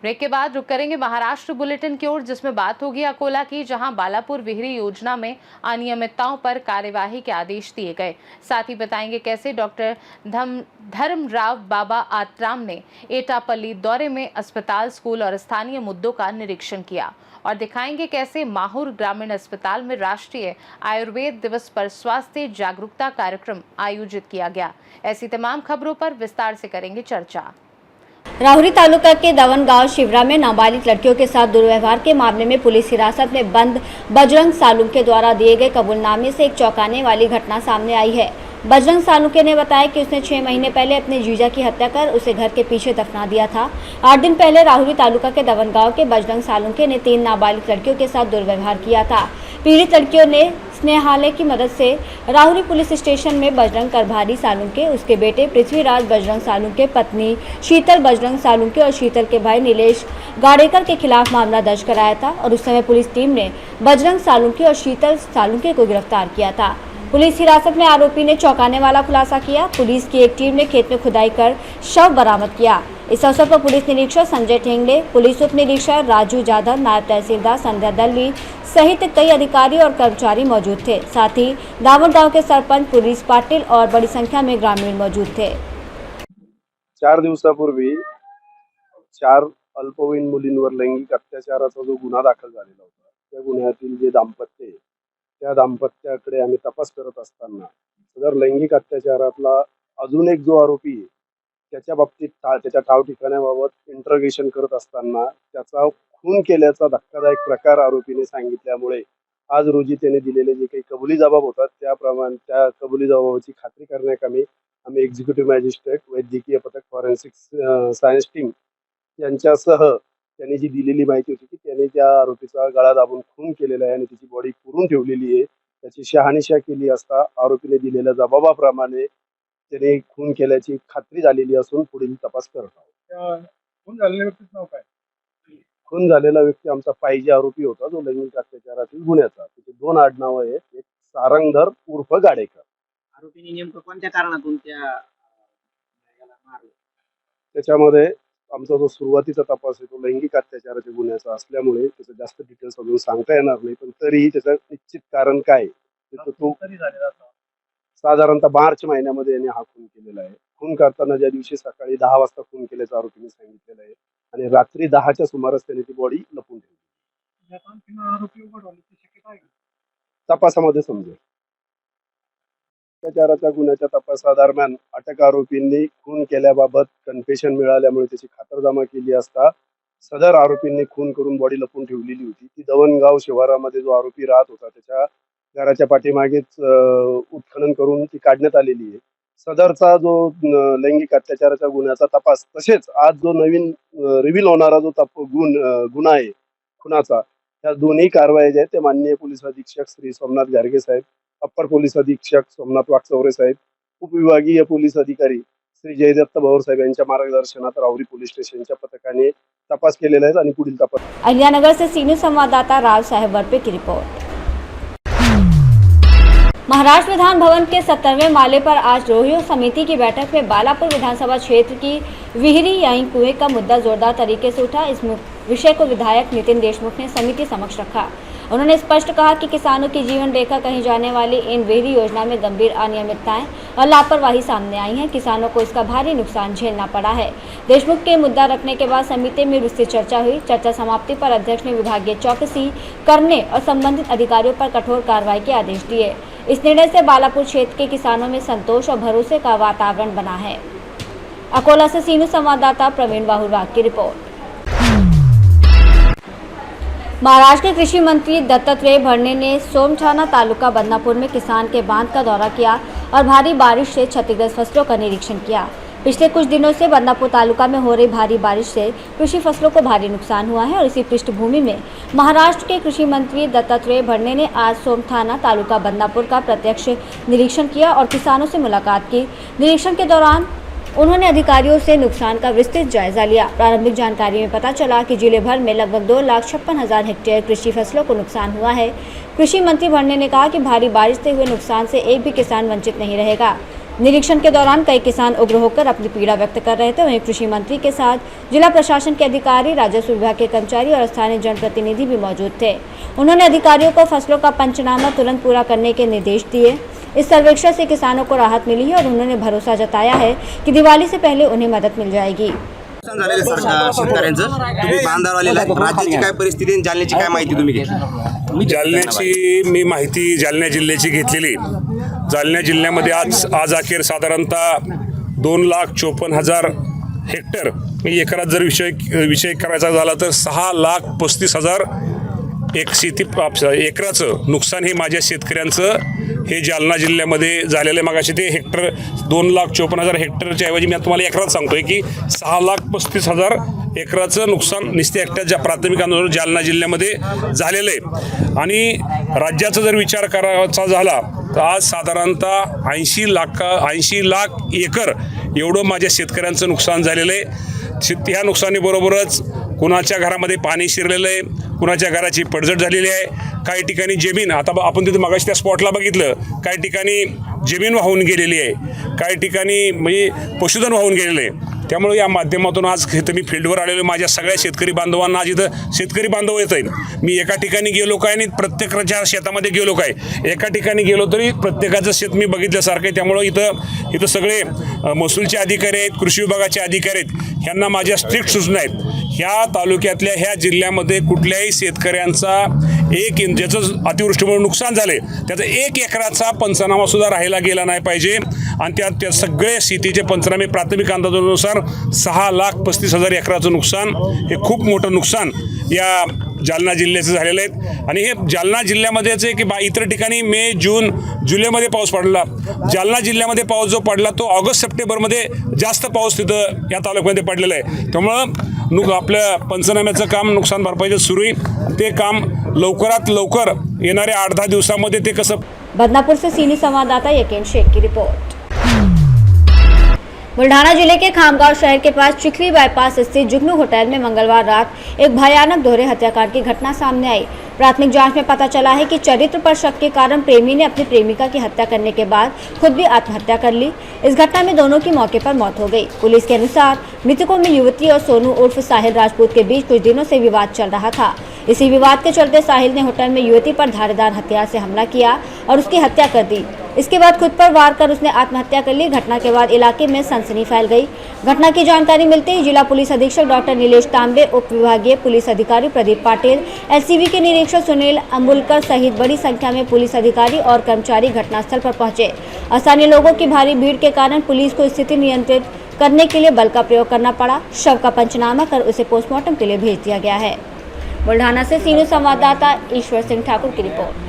Break के बाद रुक करेंगे महाराष्ट्र बुलेटिन की ओर, जिसमें बात होगी अकोला की, जहां बालापुर विहिरी योजना में अनियमितताओं पर कार्यवाही के आदेश दिए गए। साथ ही बताएंगे कैसे डॉक्टर धर्मराव बाबा आत्राम ने एटापल्ली दौरे में अस्पताल, स्कूल और स्थानीय मुद्दों का निरीक्षण किया, और दिखाएंगे कैसे माहौर ग्रामीण अस्पताल में राष्ट्रीय आयुर्वेद दिवस पर स्वास्थ्य जागरूकता कार्यक्रम आयोजित किया गया। ऐसी तमाम खबरों पर विस्तार से करेंगे चर्चा। राहुरी तालुका के दवन गांव शिवरा में नाबालिग लड़कियों के साथ दुर्व्यवहार के मामले में पुलिस हिरासत में बंद बजरंग सालुंके द्वारा दिए गए कबूलनामे से एक चौंकाने वाली घटना सामने आई है। बजरंग सालुंके ने बताया कि उसने 6 महीने पहले अपने जीजा की हत्या कर उसे घर के पीछे दफना दिया था। 8 दिन पहले राहुरी तालुका के दवन गांव के बजरंग सालुंके ने 3 नाबालिग लड़कियों के साथ दुर्व्यवहार किया था। पीड़ित लड़कियों ने स्नेहालय की मदद से राहुरी पुलिस स्टेशन में बजरंग करभारी सालुंके, उसके बेटे पृथ्वीराज बजरंग सालुंके, पत्नी शीतल बजरंग सालुंके और शीतल के भाई नीलेश गाड़ेकर के खिलाफ मामला दर्ज कराया था, और उस समय पुलिस टीम ने बजरंग सालुंके और शीतल सालुंके को गिरफ्तार किया था। पुलिस हिरासत में आरोपी ने चौंकाने वाला खुलासा किया। पुलिस की एक टीम ने खेत में खुदाई कर शव बरामद किया। इस अवसर पर पुलिस निरीक्षक संजय ठेंगड़े, पुलिस उप निरीक्षक राजू जाधव, नायब तहसीलदार संध्या दलवी सहित कई अधिकारी और कर्मचारी मौजूद थे। साथ ही दावण गांव के सरपंच, पुलिस पाटिल और बड़ी संख्या में ग्रामीण मौजूद थे। 4 दिवसापूर्वी 4 अल्पवयीन मुलींवर लैंगिक अत्याचाराचा जो गुन्हा दाखल झालेला होता, त्या गुन्ह्यातील जे दाम्पत्य आहे त्या दाम्पत्याकडे आम्ही तपास करत असताना सदर लैंगिक अत्याचारातला अजून एक जो आरोपी आहे त्याच्या बाबतीत त्याच्या ठाव ठिकाण्याबाबत इंटरोगेशन करत असताना त्याचा खून केल्याचा धक्कादायक प्रकार आरोपीने सांगितल्यामुळे आज रोजी त्याने दिलेले जे काही कबुली जबाब होतात त्याप्रमाणे त्या कबुली जबाबाची खात्री करण्याकामी आम्ही एक्झिक्युटिव्ह मॅजिस्ट्रेट, वैद्यकीय पथक, फॉरेन्सिक सायन्स टीम यांच्यासह त्यांनी जी दिलेली माहिती होती की त्याने त्या आरोपीचा गळा दाबून खून केलेला आहे आणि त्याची बॉडी पुरून ठेवलेली आहे, त्याची शहानिशा केली असता आरोपीने दिलेल्या जबाबाप्रमाणे त्याने खून केल्याची खात्री झालेली असून पुढील तपास करत आहोत। खून झालेल्या व्यक्तीचं नाव काय? खून झालेला व्यक्ती आमचा पाहिजे आरोपी होता जो लैंगिक अत्याचारातील गुन्ह्याचा। त्याचे 2 आडनाव आहेत, एक सारंगधर उर्फ गाडेकर। आरोपीने नेमकं कोणत्या कारणातून त्या मारलं? त्याच्यामध्ये आमचा जो सुरुवातीचा तपास आहे तो लैंगिक अत्याचाराच्या गुन्ह्याचा असल्यामुळे त्याचं जास्त डिटेल्स अजून सांगता येणार नाही, पण तरीही त्याचं निश्चित कारण काय तो साधारणतः मार्च महिन्यामध्ये याने हा खून केलेला आहे। खून करताना ज्या दिवशी सकाळी 10 वाजता खून केल्याचं आरोपीने सांगितलेलं आहे आणि रात्री 10च्या सुमारास त्याने ती बॉडी लपवून ठेवली। आरोपी उघड होण्याची शक्यता आहे? तपासामध्ये समजेल। अत्याचाराच्या गुन्ह्याच्या तपासादरम्यान अटक आरोपींनी खून केल्याबाबत कन्फेशन मिळाल्यामुळे त्याची खातरजमा केली असता सदर आरोपींनी खून करून बॉडी लपवून ठेवलेली होती। ती दवणगाव शिवारामध्ये जो आरोपी राहत होता त्याच्या घराच्या पाठीमागेच उत्खनन करून ती काढण्यात आलेली आहे। सदरचा जो लैंगिक अत्याचाराच्या गुन्ह्याचा तपास, तसेच आज जो नवीन रिव्हील होणारा जो गुन्हा आहे खुनाचा, त्या दोन्ही कारवाया ज्या आहेत ते माननीय पोलीस अधीक्षक श्री सोमनाथ गार्गे साहेब, अप्पर पोलीस अधीक्षक सोमनाथ वाकचौरे साहेब, उपविभागीय पोलीस अधिकारी श्री जयदत्त भवर साहेब यांच्या मार्गदर्शनात राहुरी पोलीस स्टेशनच्या पथकाने तपास केलेला आहे आणि पुढील तपास। अहिल्यानगर से सीनियर संवाददाता राव साहेब वरपे की रिपोर्ट। महाराष्ट्र विधान भवन के 70वें माले पर आज रोहियों समिति की बैठक में बालापुर विधानसभा क्षेत्र की विहिरी यानी कुएं का मुद्दा जोरदार तरीके से उठा। इस विषय को विधायक नितिन देशमुख ने समिति समक्ष रखा। उन्होंने स्पष्ट कहा कि किसानों की जीवन रेखा कही जाने वाली इन विहिरी योजना में गंभीर अनियमितताएं और लापरवाही सामने आई है। किसानों को इसका भारी नुकसान झेलना पड़ा है। देशमुख के मुद्दा रखने के बाद समिति में विस्तृत चर्चा हुई। चर्चा समाप्ति पर अध्यक्ष ने विभागीय चौकसी करने और संबंधित अधिकारियों पर कठोर कार्रवाई के आदेश दिए। इस निर्णय से बालापुर क्षेत्र के किसानों में संतोष और भरोसे का वातावरण बना है। अकोला से सीनियर संवाददाता प्रवीण बाहुरवाग की रिपोर्ट। महाराष्ट्र के कृषि मंत्री दत्तात्रेय भरणे ने सोमठाना तालुका बदनापुर में किसान के बांध का दौरा किया और भारी बारिश से क्षतिग्रस्त फसलों का निरीक्षण किया। पिछले कुछ दिनों से बदनापुर तालुका में हो रही भारी बारिश से कृषि फसलों को भारी नुकसान हुआ है और इसी पृष्ठभूमि में महाराष्ट्र के कृषि मंत्री दत्तात्रेय भरणे ने आज सोमठाना तालुका बदनापुर का प्रत्यक्ष निरीक्षण किया और किसानों से मुलाकात की। निरीक्षण के दौरान उन्होंने अधिकारियों से नुकसान का विस्तृत जायजा लिया। प्रारंभिक जानकारी में पता चला कि जिले भर में लगभग 2,56,000 हेक्टेयर कृषि फसलों को नुकसान हुआ है। कृषि मंत्री भरणे ने कहा कि भारी बारिश से हुए नुकसान से एक भी किसान वंचित नहीं रहेगा। निरीक्षण के दौरान कई किसान उग्र होकर अपनी पीड़ा व्यक्त कर रहे थे। वहीं कृषि मंत्री के साथ जिला प्रशासन के अधिकारी, राजस्व विभाग के कर्मचारी और स्थानीय जनप्रतिनिधि भी मौजूद थे। उन्होंने अधिकारियों को फसलों का पंचनामा तुरंत पूरा करने के निर्देश दिए। इस सर्वेक्षण से किसानों को राहत मिली है और उन्होंने भरोसा जताया है कि दिवाली से पहले उन्हें मदद मिल जाएगी। शेतकऱ्यांचं तुम्ही बांधावर आलेला आहे, राज्याची काय परिस्थिती आणि जालन्याची काय माहिती तुम्ही घेतली? जालन्याची मी माहिती जालना जिल्ह्याची घेतलेली। जालना जिल्ह्यामध्ये आज अखेर साधारणतः 2,54,000 हेक्टर एकरात जर विषय करायचा झाला तर 6,35,000 एकराचं नुकसान हे माझ्या शेतकऱ्यांचं हे जालना जिल्ह्यामध्ये झालेलं आहे। मगाशी ते हेक्टर 2,54,000 हेक्टरच्या ऐवजी मी तुम्हाला एकरात सांगतोय की 6,35,000 एकराचं नुकसान निस्ते एकट्या प्राथमिक अंदाजावर जालना जिल्ह्यामध्ये झालेलं आहे। आणि राज्याचा जर विचार करायचा झाला तर आज साधारणतः 80 लाख एकर एवढं माझ्या शेतकऱ्यांचं नुकसान झालेलं आहे। ह्या नुकसानीबरोबरच कुणाच्या घरामध्ये पाणी शिरलेलं आहे, कुणाच्या घराची पडझड झालेली आहे, काही ठिकाणी जमीन, आता आपण तिथे मगाशी त्या स्पॉटला बघितलं, काही ठिकाणी जमीन वाहून गेलेली आहे, काही ठिकाणी म्हणजे पशुधन वाहून गेलेलं आहे। त्यामुळे या माध्यमातून आज इथं मी फील्डवर आलेलो माझ्या सगळ्या शेतकरी बांधवांना आज इथं शेतकरी बांधव येत आहेत। मी एका ठिकाणी गेलो काय आणि प्रत्येकाच्या शेतामध्ये गेलो काय, एका ठिकाणी गेलो तरी प्रत्येकाचं शेत मी बघितल्यासारखं आहे। त्यामुळं इथं सगळे महसूलचे अधिकारी आहेत, कृषी विभागाचे अधिकारी आहेत, ह्यांना माझ्या स्ट्रिक्ट सूचना आहेत। ह्या तालुक्यातल्या ह्या जिल्ह्यामध्ये कुठल्याही शेतकऱ्यांचा ज्याचं अतिवृष्टीमुळे नुकसान झाले त्याचा 1 एकराचा पंचनामासुद्धा राहायला गेला नाही पाहिजे। आणि त्या सगळे शेतीचे पंचनामे प्राथमिक अंदाजानुसार 6,35,000 एकराचं नुकसान हे खूप मोठं नुकसान या जालना जिल्ह्याचं झालेलं आहे। आणि हे जालना जिल्ह्यामध्येच आहे की इतर ठिकाणी मे, जून, जुलैमध्ये पाऊस पडला, जालना जिल्ह्यामध्ये पाऊस जो पडला तो ऑगस्ट, सप्टेंबरमध्ये जास्त पाऊस तिथं या तालुक्यामध्ये पडलेला आहे। त्यामुळं आपल्या पंचनाम्याचं काम, नुकसान भरपाईचं सुरू आहे, ते काम लवकरात लवकर येणाऱ्या 8-10 दिवसामध्ये ते कसं। बदनापुर से सीनियर संवाददाता यकीन शेख की रिपोर्ट। बुल्ढाना जिले के खामगांव शहर के पास चिखली बाईपास स्थित जुगनू होटल में मंगलवार रात एक भयानक दोहरे हत्याकांड की घटना सामने आई। प्राथमिक जांच में पता चला है कि चरित्र पर शक के कारण प्रेमी ने अपनी प्रेमिका की हत्या करने के बाद खुद भी आत्महत्या कर ली। इस घटना में दोनों की मौके पर मौत हो गई। पुलिस के अनुसार मृतकों में युवती और सोनू उर्फ साहिल राजपूत के बीच कुछ दिनों से विवाद चल रहा था। इसी विवाद के चलते साहिल ने होटल में युवती पर धारदार हथियार से हमला किया और उसकी हत्या कर दी। इसके बाद खुद पर वार कर उसने आत्महत्या कर ली। घटना के बाद इलाके में सनसनी फैल गई। घटना की जानकारी मिलते ही जिला पुलिस अधीक्षक डॉक्टर नीलेश तांबे, उप विभागीय पुलिस अधिकारी प्रदीप पाटिल, एलसीबी के निरीक्षक सुनील अंबुलकर सहित बड़ी संख्या में पुलिस अधिकारी और कर्मचारी घटनास्थल पर पहुंचे। स्थानीय लोगों की भारी भीड़ के कारण पुलिस को स्थिति नियंत्रित करने के लिए बल का प्रयोग करना पड़ा। शव का पंचनामा कर उसे पोस्टमार्टम के लिए भेज दिया गया है। बुल्ढाना से सीनियर संवाददाता ईश्वर सिंह ठाकुर की रिपोर्ट।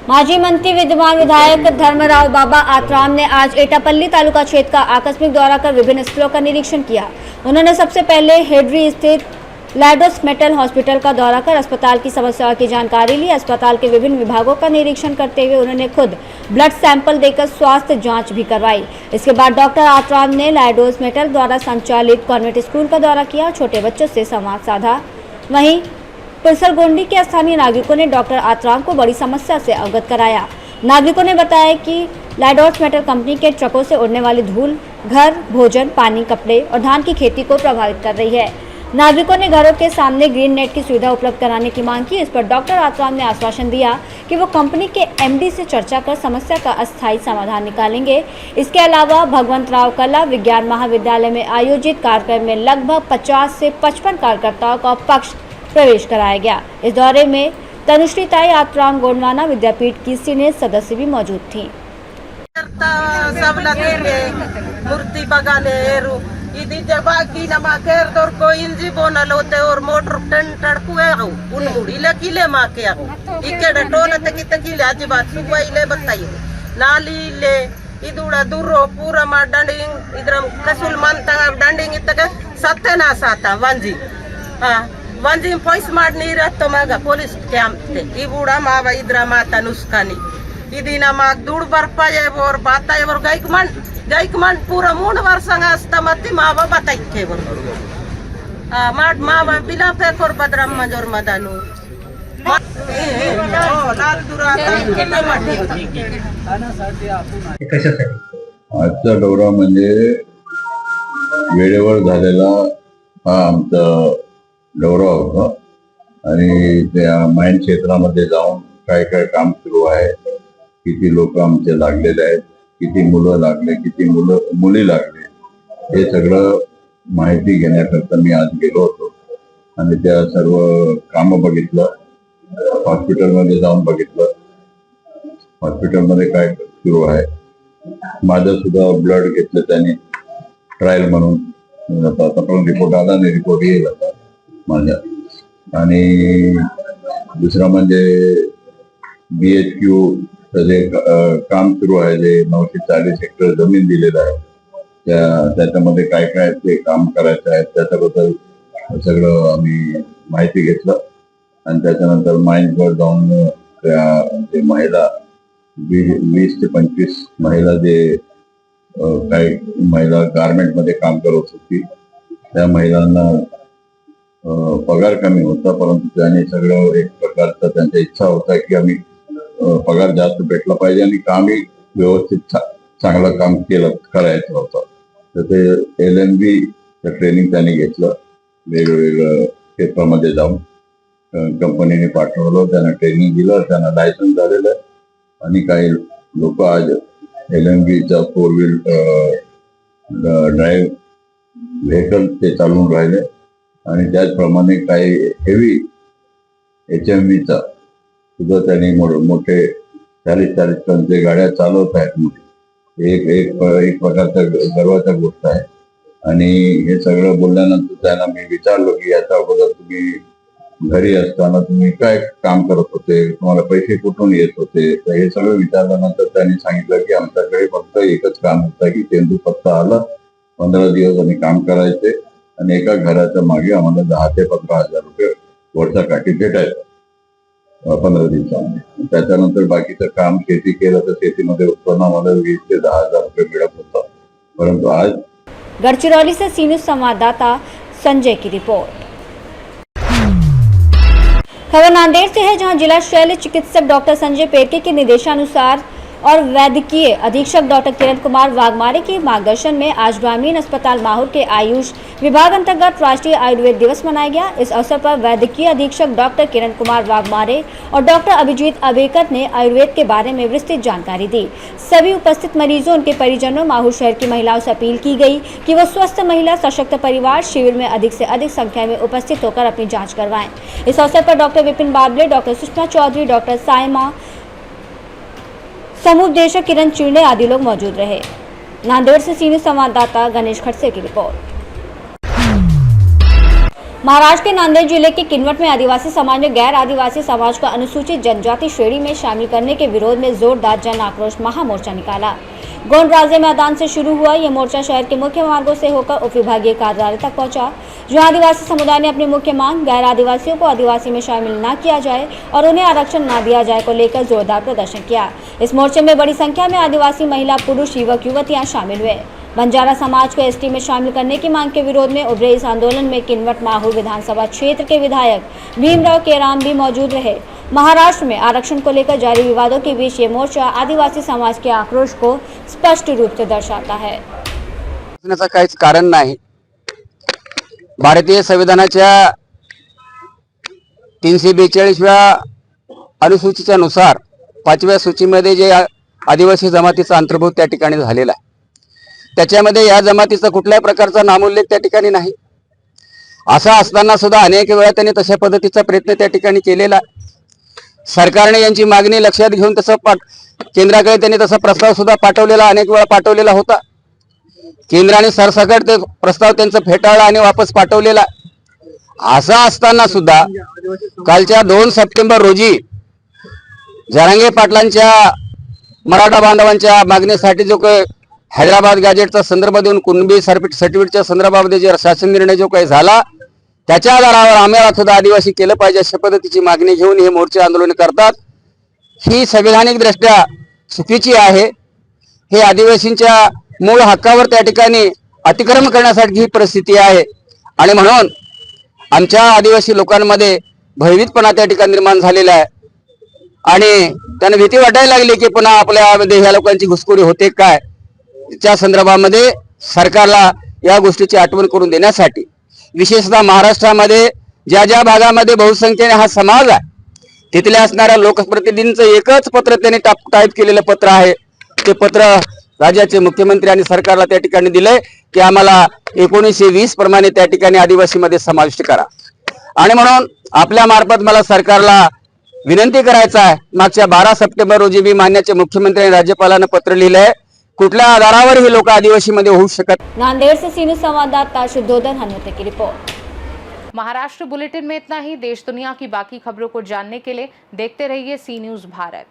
माजी मंत्री विद्यमान विधायक धर्मराव बाबा आत्राम ने आज एटापल्ली तालुका क्षेत्र का आकस्मिक दौरा कर विभिन्न स्थलों का निरीक्षण किया। उन्होंने सबसे पहले हेडरी स्थित लैडोस मेटल हॉस्पिटल का दौरा कर अस्पताल की समस्याओं की जानकारी ली। अस्पताल के विभिन्न विभागों का निरीक्षण करते हुए उन्होंने खुद ब्लड सैंपल देकर स्वास्थ्य जांच भी करवाई। इसके बाद डॉक्टर आत्राम ने लैडोस मेटल द्वारा संचालित कॉन्वेंट स्कूल का दौरा किया, छोटे बच्चों से संवाद साधा। वहीं पुरसलगोंडी के स्थानीय नागरिकों ने डॉक्टर आत्राम को बड़ी समस्या से अवगत कराया। नागरिकों ने बताया कि लैडोस मेटल कंपनी के ट्रकों से उड़ने वाली धूल घर, भोजन, पानी, कपड़े और धान की खेती को प्रभावित कर रही है। नागरिकों ने घरों के सामने ग्रीन नेट की सुविधा उपलब्ध कराने की मांग की। इस पर डॉक्टर आत्राम ने आश्वासन दिया कि वो कंपनी के एमडी से चर्चा कर समस्या का अस्थायी समाधान निकालेंगे। इसके अलावा भगवंतराव कला विज्ञान महाविद्यालय में आयोजित कार्यक्रम में लगभग 50 से 55 कार्यकर्ताओं का पक्ष प्रवेश कराया गया। इस दौरे में तनुश्री ताई आत्राम गोंडवाना विद्यापीठ की सीनियर सदस्य भी मौजूद थी। मूर्ति बगाले इदी जबागी नमाकेर तोर को इंजी बोनल होते और मोटर टन टड़कुए हो उन मुड़ीले किले माके हो इकेड टोल तकी आज बात सुबह बताइए नाली ले इदुड़ा दूरो पूरा मा डंडिंग इधर कसूल मंता डंडिंग इतक सत्ते ना साता वंजी हां वंजी पॉइस माड नीरत मग पोलीस क्यांप इबुड़ा माव इधर माता नुस्कानी इदिना माग दूड़ बरपाये और बाताये और गैकमन पूरा 3 ವರ್ಷಂಗ ಅಸ್ತಮತ್ತಿ ಮಾವ ಬತೈಕೆ ಬರು ಮಾಡ್ ಮಾವ ಬಿಲಾ ಪೇಕೋರ್ ಬದ್ರಮ್ಮ ಜೋರ್ ಮದನು लाल दुराचा किल्ला माटी आजचा दौरा म्हणजे वेळेवर झालेला हा आमचा दौरा होता आणि त्या माईन क्षेत्रामध्ये जाऊन काय काय काम सुरू आहे, किती लोक आमचे लागलेले आहेत, किती मुलं लागले, किती मुली लागले, हे सगळं माहिती घेण्याकरता मी आज गेलो होतो आणि त्या सर्व काम बघितलं. हॉस्पिटलमध्ये जाऊन बघितलं हॉस्पिटलमध्ये काय सुरू आहे. माझं सुद्धा ब्लड घेतलं त्यांनी ट्रायल म्हणून. आता पण रिपोर्ट आला आणि रिपोर्ट येईल आता माझ्या. आणि दुसरं म्हणजे BHQ जे काम सुरू आहे, जे 940 हेक्टर जमीन दिलेलं आहे, त्याच्यामध्ये काय काय ते काम करायचं आहे त्याच्याबद्दल सगळं आम्ही माहिती घेतलं. आणि त्याच्यानंतर माइन्सवर जाऊन त्या जे महिला 20 ते 25 महिला जे काही महिला गारमेंटमध्ये काम करत होती, त्या महिलांना पगार कमी होता, परंतु त्याने सगळं एक प्रकारचा त्यांचा इच्छा होता की आम्ही पगार जास्त भेटला पाहिजे आणि कामही व्यवस्थित चांगलं काम करायचं होतं. तर ते LNB ट्रेनिंग त्यांनी घेतलं. वेगवेगळ्या क्षेत्रामध्ये जाऊन कंपनीने पाठवलं, त्यांना ट्रेनिंग दिलं, त्यांना लायसन्स झालेलं आहे. आणि काही लोक आज LNBचा 4 व्हील ड्राईव्ह व्हेकल ते चालवून राहिले. आणि त्याचप्रमाणे काही हेवी HMVचा सुद्धा त्यांनी मोठे 40-40 टनचे गाड्या चालवत आहेत. एक प्रकारचा गर्वाचा गोष्ट आहे. आणि हे सगळं बोलल्यानंतर त्यांना मी विचारलो की याच्या अगोदर तुम्ही घरी असताना तुम्ही काय काम करत होते, तुम्हाला पैसे कुठून येत होते. तर हे सगळं विचारल्यानंतर त्यांनी सांगितलं की आमच्याकडे फक्त एकच काम होतं की तेंदूपत्ता आला, 15 दिवस आम्ही काम करायचे आणि एका घराच्या मागे आम्हाला 10 ते 15 हजार रुपये वर्षाकाठी भेटायचं 15 दिवसामध्ये. त्याच्यानंतर बाकीचं काम शेती केलं तर शेतीमध्ये उत्पन्न आम्हाला 20 ते 10 हजार रुपये मिळत होतं. परंतु आज गढ़चिरौली से सी न्यूज संवाददाता संजय की रिपोर्ट। खबर नांदेड़ से है, जहां जिला शल्य चिकित्सक डॉक्टर संजय पेरके के निर्देशानुसार और वैद्यकीय अधीक्षक डॉक्टर किरण कुमार वाघमारे के मार्गदर्शन में आज ग्रामीण अस्पताल माहौर के आयुष विभाग अंतर्गत राष्ट्रीय आयुर्वेद दिवस मनाया गया। इस अवसर पर वैद्यकीय अधीक्षक डॉक्टर किरण कुमार वाघमारे और डॉक्टर अभिजीत अबेकर ने आयुर्वेद के बारे में विस्तृत जानकारी दी। सभी उपस्थित मरीजों, उनके परिजनों, माहौर शहर की महिलाओं से अपील की गई कि वो स्वस्थ महिला सशक्त परिवार शिविर में अधिक से अधिक संख्या में उपस्थित होकर अपनी जाँच करवाएं। इस अवसर पर doctor Vipin Babale, doctor Sushma Chaudhary, doctor Saima, समुपदेशक किरण चिड़े आदि लोग मौजूद रहे। नांदेड़ से सी न्यूज संवाददाता गणेश खड़से की रिपोर्ट। महाराष्ट्र के नांदेड़ जिले के किनवट में आदिवासी समाज ने गैर आदिवासी समाज को अनुसूचित जनजाति श्रेणी में शामिल करने के विरोध में जोरदार जन आक्रोश महामोर्चा निकाला। गोंडराजे मैदान से शुरू हुआ यह मोर्चा शहर के मुख्य मार्गों से होकर उप विभागीय कार्यालय तक पहुंचा, जहां आदिवासी समुदाय ने अपनी मुख्य मांग गैर आदिवासियों को आदिवासी में शामिल न किया जाए और उन्हें आरक्षण न दिया जाए को लेकर जोरदार प्रदर्शन किया। इस मोर्चे में बड़ी संख्या में आदिवासी महिला, पुरुष, युवक युवतियां शामिल हुए। बंजारा समाज को ST में शामिल करने की मांग के विरोध में उभरे इस आंदोलन में किनवट माहौर विधानसभा क्षेत्र के विधायक भीमराव केराम भी मौजूद रहे। महाराष्ट्र में आरक्षण को लेकर जारी विवादों के बीच ये मोर्चा आदिवासी समाज के आक्रोश को स्पष्ट रूप से दर्शाता है। काहीच कारण नाही। भारतीय संविधानाच्या 342व्या अनुसूचीच्या नुसार 5व्या सूचीमध्ये जे आदिवासी जमातीचा अंतर्भाव त्या ठिकाणी झालेला आहे, त्याच्यामध्ये या जमातीचा कुठल्याही प्रकारचा नामोल्लेख त्या ठिकाणी नाही। असं असताना सुद्धा अनेक वेळा त्यांनी तशा पद्धतीचा प्रयत्न त्या ठिकाणी केलेला आहे। सरकारने यांची मागणी लक्षात घेऊन तसं केंद्राकडे त्यांनी तसा प्रस्ताव सुद्धा पाठवलेला, अनेक वेळा पाठवलेला होता। केंद्राने सरसकट ते प्रस्ताव त्यांचा फेटाळला आणि वापस पाठवलेला। असं असताना सुद्धा कालच्या 2 सप्टेंबर रोजी जरांगे पाटलांच्या मराठा बांधवांच्या मागणीसाठी जो काही हैदराबाद गॅजेटचा संदर्भ देऊन कुणबी सर्टिफिकेटच्या संदर्भामध्ये जे शासन निर्णय जो काही झाला, त्याच्या आधारावर आम्हाला सुद्धा आदिवासी केलं पाहिजे अशा पद्धतीची मागणी घेऊन हे मोर्चे आंदोलन करतात। ही संविधानिक दृष्ट्या चुकीची आहे। हे आदिवासींच्या मूळ हक्कावर त्या ठिकाणी अतिक्रमण करण्यासाठी ही परिस्थिती आहे आणि म्हणून आमच्या आदिवासी लोकांमध्ये भयभीतपणा त्या ठिकाणी निर्माण झालेला आहे। आणि त्यांना भीती वाटायला लागली की पुन्हा आपल्यामध्ये ह्या लोकांची घुसखोरी होते काय, त्या संदर्भामध्ये सरकारला या गोष्टीची आठवण करून देण्यासाठी विशेषतः महाराष्ट्रामध्ये ज्या ज्या भागामध्ये बहुसंख्येने हा समाज आहे तिथल्या असणाऱ्या लोकप्रतिनिधींचं एकच पत्र त्यांनी टाईप केलेलं पत्र आहे. ते पत्र राज्याचे मुख्यमंत्री आणि सरकारला त्या ठिकाणी दिलंय की आम्हाला 1920 प्रमाणे त्या ठिकाणी आदिवासीमध्ये समाविष्ट करा. आणि म्हणून आपल्या मार्फत मला सरकारला विनंती करायचं आहे, मागच्या 12 सप्टेंबर रोजी मी माननीय मुख्यमंत्री आणि राज्यपालांना पत्र लिहिलंय, कुठल्या आधारावर हे लोक आदिवासीमध्ये होऊ शकत. नांदेड़ से सी न्यूज़ संवाददाता शुद्धोधन हनुमते की रिपोर्ट। महाराष्ट्र बुलेटिन में इतना ही। देश दुनिया की बाकी खबरों को जानने के लिए देखते रहिए सी न्यूज़ भारत।